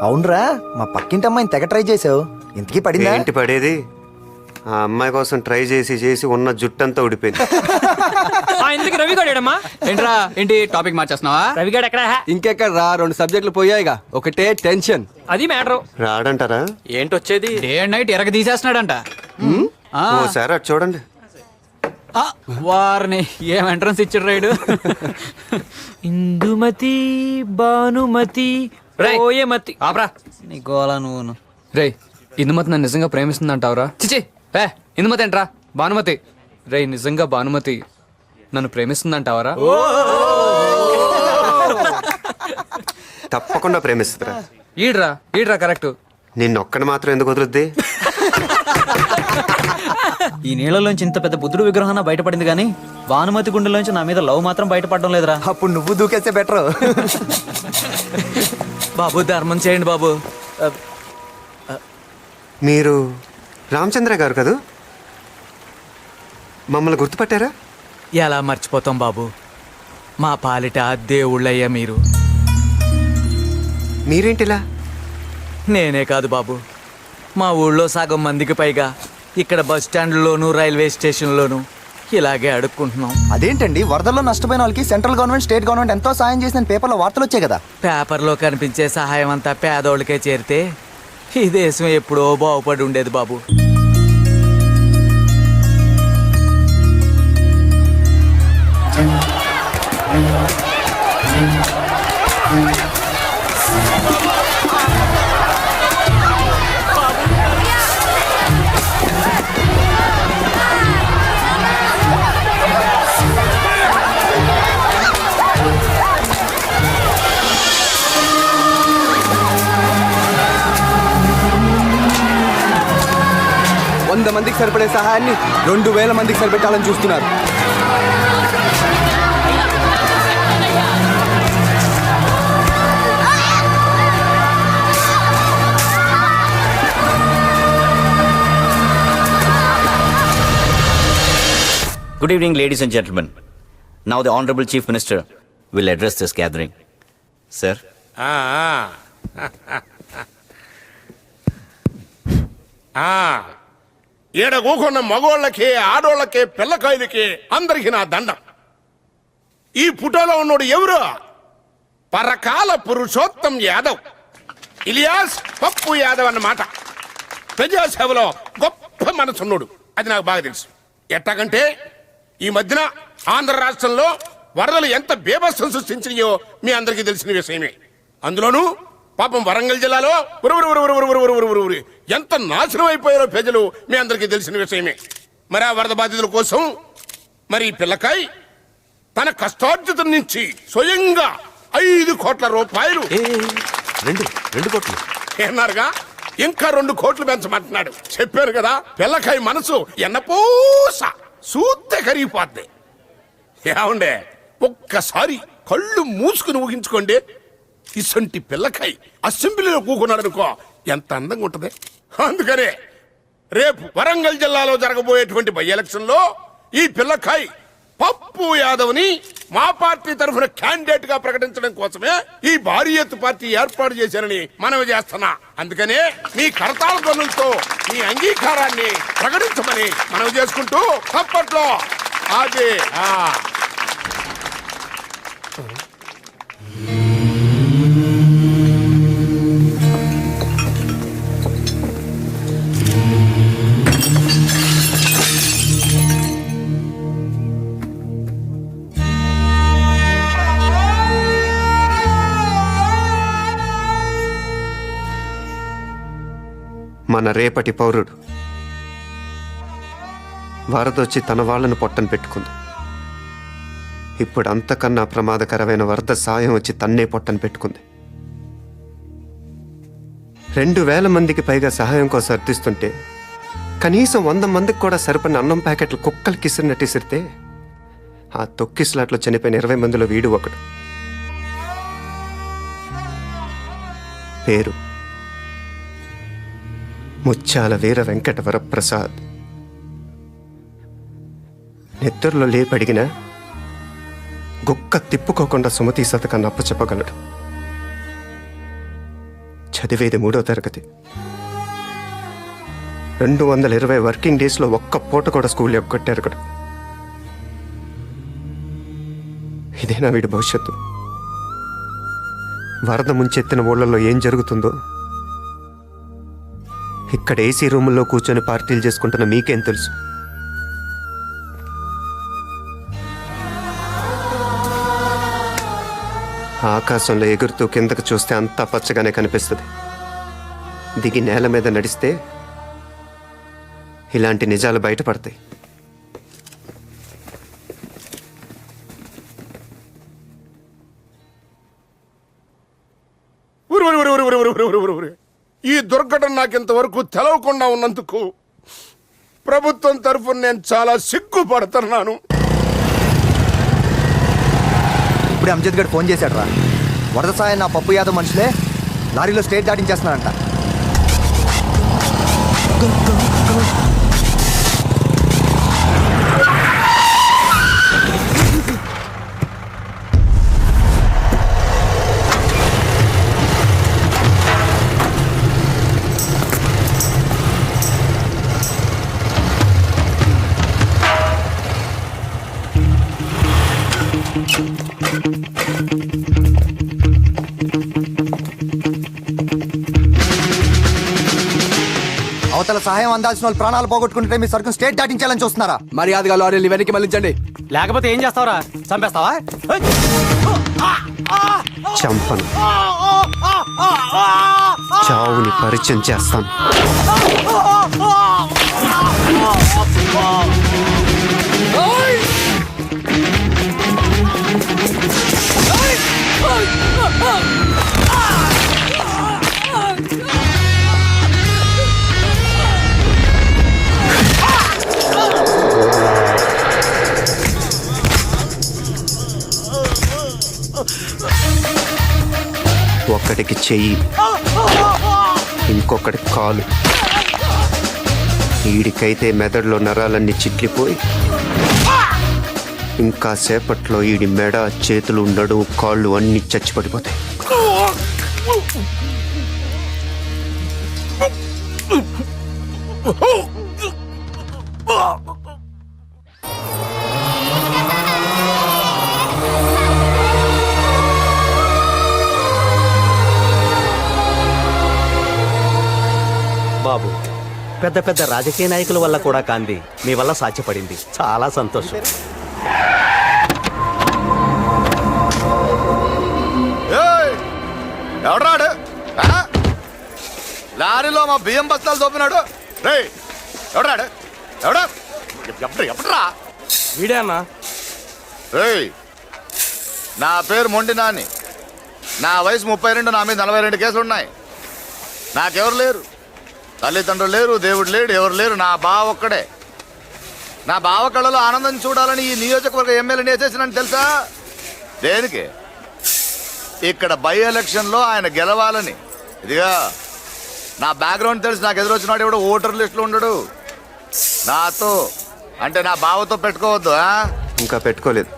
అవునరా, మా పక్కింటి అమ్మాయిని తెగ ట్రై చేసావు, ఇంతకీ పడిందా? ఏంటి పడేది? ఆ అమ్మాయి కోసం ట్రై చేసి ఉన్న జుట్టంతా ఊడిపోయింది. ఎందుకు రవి గాడమ్మా? ఏంట్రా ఏంటి టాపిక్ మార్చేస్తున్నావా? రవి గాడు ఎక్కడ? ఇంకెక్కడ రా, 2 సబ్జెక్టులు పోయాయిగా, ఒకటే టెన్షన్. అది మ్యాటర్. రాడంటారా? ఏంటొచ్చేది? డే అండ్ నైట్ ఎరగ తీసేస్తున్నాడంట. ఓసారి అటు చూడండి. వారిని ఏం ఎంట్రన్స్ ఇచ్చాడు రైడు. ఇందుమతి భానుమతి ఓయమతి. ఆపరా నీ గోలా నువ్వును. రే, ఇందుమతి నన్ను నిజంగా ప్రేమిస్తుందంటావురా? చిచి ఏ ఇందుమతి ఏంట్రా, భానుమతి. రే, నిజంగా భానుమతి నన్ను ప్రేమిస్తుందంటావరా? తప్పకుండా ప్రేమిస్తుందిరా. ఈడ్రా కరెక్ట్. నిన్నొక్కని మాత్రం ఎందుకు వదులుద్ది? ఈ నీళ్ళలోంచి ఇంత పెద్ద బుద్ధుడు విగ్రహం బయటపడింది కానీ భానుమతి గుండెలోంచి నా మీద లవ్ మాత్రం బయటపడడం లేదురా. అప్పుడు నువ్వు దూకేస్తే బెటర్. బాబు ధర్మం చేయండి బాబు. మీరు రామచంద్ర గారు కదూ? మమ్మల్ని గుర్తుపట్టారా? ఎలా మర్చిపోతాం బాబు, మా పాలిట దేవుళ్ళయ్యా మీరు. మీరేంటిలా? నేనే కాదు బాబు, మా ఊళ్ళో సగం మందికి పైగా ఇక్కడ బస్ స్టాండ్లోను రైల్వే స్టేషన్లోను ఇలాగే అడుక్కుంటున్నాం. అదేంటండి, వరదల్లో నష్టపోయిన వాళ్ళకి సెంట్రల్ గవర్నమెంట్, స్టేట్ గవర్నమెంట్ ఎంతో సాయం చేసిన పేపర్లో వార్తలు వచ్చాయి కదా. పేపర్లో కనిపించే సహాయం అంతా పేదోళ్ళకే చేరితే ఈ దేశం ఎప్పుడో బాగుపడి ఉండేది బాబు. మందికి సరిపడే సహాయాన్ని 2000 మందికి సరిపెట్టాలని చూస్తున్నారు. Good evening, ladies and gentlemen. Now the Honorable Chief Minister will address this gathering. Sir. ఈడ కూకున్న మగోళ్ళకి, ఆడోళ్ళకి, పిల్లకాయలకి అందరికీ నా దండం. ఈ ఫోటోలో ఉన్నోడు ఎవరు? పరకాల పురుషోత్తం యాదవ్, ఇలియాస్ పప్పు యాదవ్ అన్నమాట. ప్రజాసేవలో గొప్ప మనసున్నాడు, అది నాకు బాగా తెలుసు. ఎట్టాగంటే ఈ మధ్యన ఆంధ్ర రాష్ట్రంలో వరదలు ఎంత బీభత్సం సృష్టించినాయో మీ అందరికీ తెలిసిన విషయమే. అందులోనూ పాపం వరంగల్ జిల్లాలో ఎంత నాశనం అయిపోయారో ప్రజలు మీ అందరికీ తెలిసిన విషయమే. మరి ఆ వరద బాధితుల కోసం మరి పిల్లకాయ్ తన కష్టార్జితం నుంచి స్వయంగా 5 కోట్ల రూపాయలు, 2 కోట్లు ఏమన్నారుగా, ఇంకా 2 కోట్లు పెంచమంటున్నాడు. చెప్పారు కదా, పిల్లకాయ్ మనసు ఎన్నపూస సూత్తే కరిగిపోద్ది. ఏమండే, ఒక్కసారి కళ్ళు మూసుకుని ఊహించుకోండి, ఇసంటి పిల్లకాయ్ అసెంబ్లీలో కూకున్నాడు అనుకో, ఎంత అందంగా ఉంటది. అందుకనే రేపు వరంగల్ జిల్లాలో జరగబోయేటువంటి బై ఎలక్షన్ లో ఈ పిల్లకాయ్ పప్పు యాదవ్ని మా పార్టీ తరఫున క్యాండిడేట్ గా ప్రకటించడం కోసమే ఈ భారీ ఎత్తు పార్టీ ఏర్పాటు చేశారని మనవి చేస్తున్నా. అందుకనే మీ కరతాళ ధ్వనులతో మీ అంగీకారాన్ని ప్రకటించమని మనవి చేసుకుంటూ తప్పట్లో అదే మన రేపటి పౌరుడు వరదొచ్చి తన వాళ్ళను పొట్టను పెట్టుకుంది. ఇప్పుడు అంతకన్నా ప్రమాదకరమైన వరద సాయం వచ్చి తన్నే పొట్టను పెట్టుకుంది. 2000 మందికి పైగా సహాయం కోసం అర్థిస్తుంటే కనీసం 100 మందికి కూడా సరిపడిన అన్నం ప్యాకెట్లు కుక్కలకి ఇసిరినట్టు ఇసిరితే ఆ తొక్కిస్లాట్లో చనిపోయిన 20 మందిలో వీడు ఒకడు. పేరు ముచ్చాల వీర వెంకట వరప్రసాద్. నిద్రలో లేపడిగినా గుక్క తిప్పుకోకుండా సుమతి శతకాన్ని అప్పచెప్పగలడు. చదివేది 3వ తరగతి. 220 వర్కింగ్ డేస్లో ఒక్క పూట కూడా స్కూల్ ఎగ్గొట్టారు ఇక్కడ. ఇదేనా వీడి భవిష్యత్తు? వరద ముంచెత్తిన ఊళ్ళల్లో ఏం జరుగుతుందో ఇక్కడ ఏసీ రూముల్లో కూర్చొని పార్టీలు చేసుకుంటున్న మీకేం తెలుసు? ఆకాశంలో ఎగురుతూ కిందకు చూస్తే అంతా పచ్చగానే కనిపిస్తుంది. దిగి నేల మీద నడిస్తే ఇలాంటి నిజాలు బయటపడతాయి. ఈ దుర్ఘటన నాకింతవరకు తెలవకుండా ఉన్నందుకు ప్రభుత్వం తరఫున నేను చాలా సిగ్గుపడుతున్నాను. ఇప్పుడు అమ్జద్ గడ్ ఫోన్ చేశాడు రా. వరద సాయం నా పప్పు యాదవ్ మనుషులే లారీలో స్టేట్ దాటించేస్తున్నారంట. అవతల సహాయం అందాల్సిన వాళ్ళు ప్రాణాలు పోగొట్టుకుంటే మీ సరుకును స్టేట్ దాటించాలని చూస్తున్నారా? మర్యాదగా లారీలు వెనక్కి మళ్ళించండి. లేకపోతే ఏం చేస్తావురా? చంపేస్తావా? చంపను, చావుని పరిచయం చేస్తాను. ఒకడికి చెయ్యి, ఇంకొకటి కాలు. ఈడికైతే మెదడులో నరాలన్నీ చిట్లిపోయి ఇంకా సేపట్లో ఈడి మెడ, చేతులు, నడుము, కాళ్ళు అన్నీ చచ్చిపడిపోతాయి. బాబు, పెద్ద పెద్ద రాజకీయ నాయకుల వల్ల కూడా కాంది మీ వల్ల సాధ్యపడింది. చాలా సంతోషం. ఎవడ్రాడు? లారీలో మా బియ్యం బస్తాలు దోపినాడు. రే ఎవడ్రాడు? ఎప్పుడ్రా? వీడే అన్నా. రేయ్, నా పేరు మొండి నాని. నా వయసు 32, నా మీద 42 కేసులు ఉన్నాయి. నాకెవరు లేరు, తల్లిదండ్రులు లేరు, దేవుడు లేడు, ఎవరు లేరు. నా బావ ఒక్కడే. నా బావ కళ్ళలో ఆనందం చూడాలని ఈ నియోజకవర్గ ఎమ్మెల్యేని వేసేసినని తెలుసా? దేనికి? ఇక్కడ బై ఎలక్షన్లో ఆయన గెలవాలని. ఇదిగా నా బ్యాక్గ్రౌండ్ తెలిసి నాకు ఎదురొచ్చినాడు ఎవడో ఓటర్ లిస్టులో ఉండడు. నాతో అంటే నా బావతో పెట్టుకోవద్దు. ఇంకా పెట్టుకోలేదు,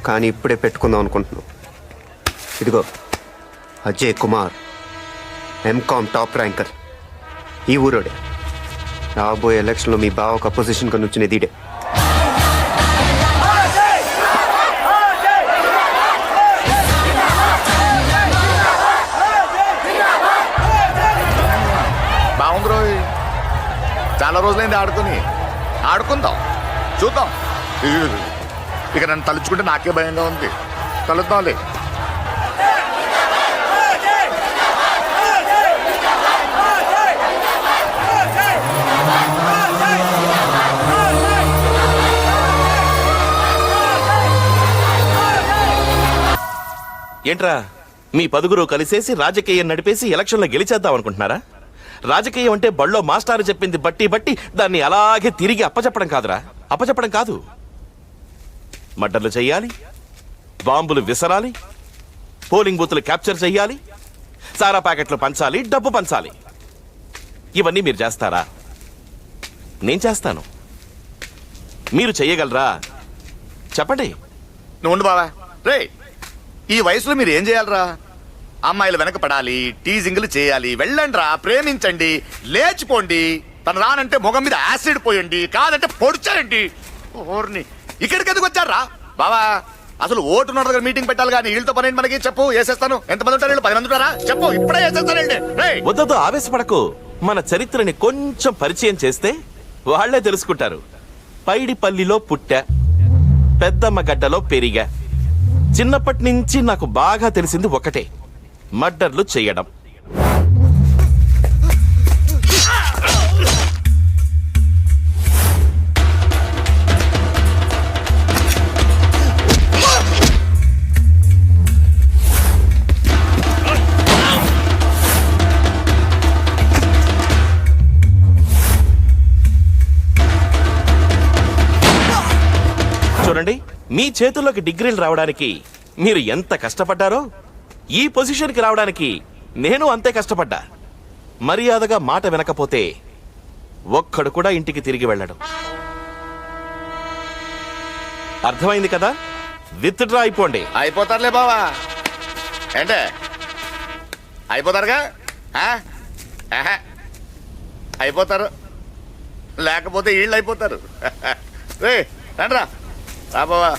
కానీ ఇప్పుడే పెట్టుకుందాం అనుకుంటున్నాం. ఇదిగో Ajay Kumar, MCom top ranker, ఈ ఊరోడే. రాబోయే ఎలక్షన్లో మీ బావకు అపోజిషన్గా నుంచునేది ఇడే. బాగుంది రోయ్, చాలా రోజులైంది ఆడుకుందాం, చూద్దాం. ఇక నన్ను తలుచుకుంటే నాకే భయంగా ఉంది. కలుద్దాంలే. ఏంట్రా, మీ 10 కలిసేసి రాజకీయం నడిపేసి ఎలక్షన్లో గెలిచేద్దాం అనుకుంటున్నారా? రాజకీయం అంటే బళ్ళో మాస్టారు చెప్పింది బట్టి దాన్ని అలాగే తిరిగి అప్పచెప్పడం కాదురా. అప్పచెప్పడం కాదు, మర్డర్లు చెయ్యాలి, బాంబులు విసరాలి, పోలింగ్ బూతులు క్యాప్చర్ చెయ్యాలి, సారా ప్యాకెట్లు పంచాలి, డబ్బు పంచాలి. ఇవన్నీ మీరు చేస్తారా? నేను చేస్తాను. మీరు చెయ్యగలరా? చెప్పండి. నువ్వు ఉండు బావా. రే, ఈ వయసులో మీరు ఏం చేయాలరా? అమ్మాయిలు వెనక పడాలి, టీజింగ్లు చేయాలి. వెళ్ళండి రా, ప్రేమించండి, లేచిపోండి. తను రానంటే ముఖం మీద యాసిడ్ పోయండి, కాదంటే పొడిచాయండి. ఓర్ని ఇక్కడికి ఎందుకు వచ్చారా బావా? అసలు ఓటు ఉన్న దగ్గర మీటింగ్ పెట్టాలి కానీ వీళ్ళతో పని ఏంటి మనకి? చెప్పు, వేసేస్తాను. ఎంతమంది ఉంటారు వీళ్ళు? 10 మంది ఉంటారా? చెప్పు, ఇప్పుడే వేసేస్తానండి. రేయ్, వద్దొద్దు, ఆవేశపడకు. మన చరిత్రని కొంచెం పరిచయం చేస్తే వాళ్లే తెలుసుకుంటారు. పైడిపల్లిలో పుట్టా, పెద్దమ్మ గడ్డలో పెరిగా. చిన్నప్పటి నుంచి నాకు బాగా తెలిసింది ఒకటే, మర్డర్లు చేయడం. చూడండి, మీ చేతుల్లోకి డిగ్రీలు రావడానికి మీరు ఎంత కష్టపడ్డారో, ఈ పొజిషన్కి రావడానికి నేను అంతే కష్టపడ్డా. మర్యాదగా మాట వినకపోతే ఒక్కడు కూడా ఇంటికి తిరిగి వెళ్ళడం. అర్థమైంది కదా? విత్డ్రా అయిపోండి. అయిపోతారులే బావా. ఏంటే అయిపోతారుగా? అయిపోతారు, లేకపోతే వీళ్ళు అయిపోతారు. రే రండ్రా, రా బావా.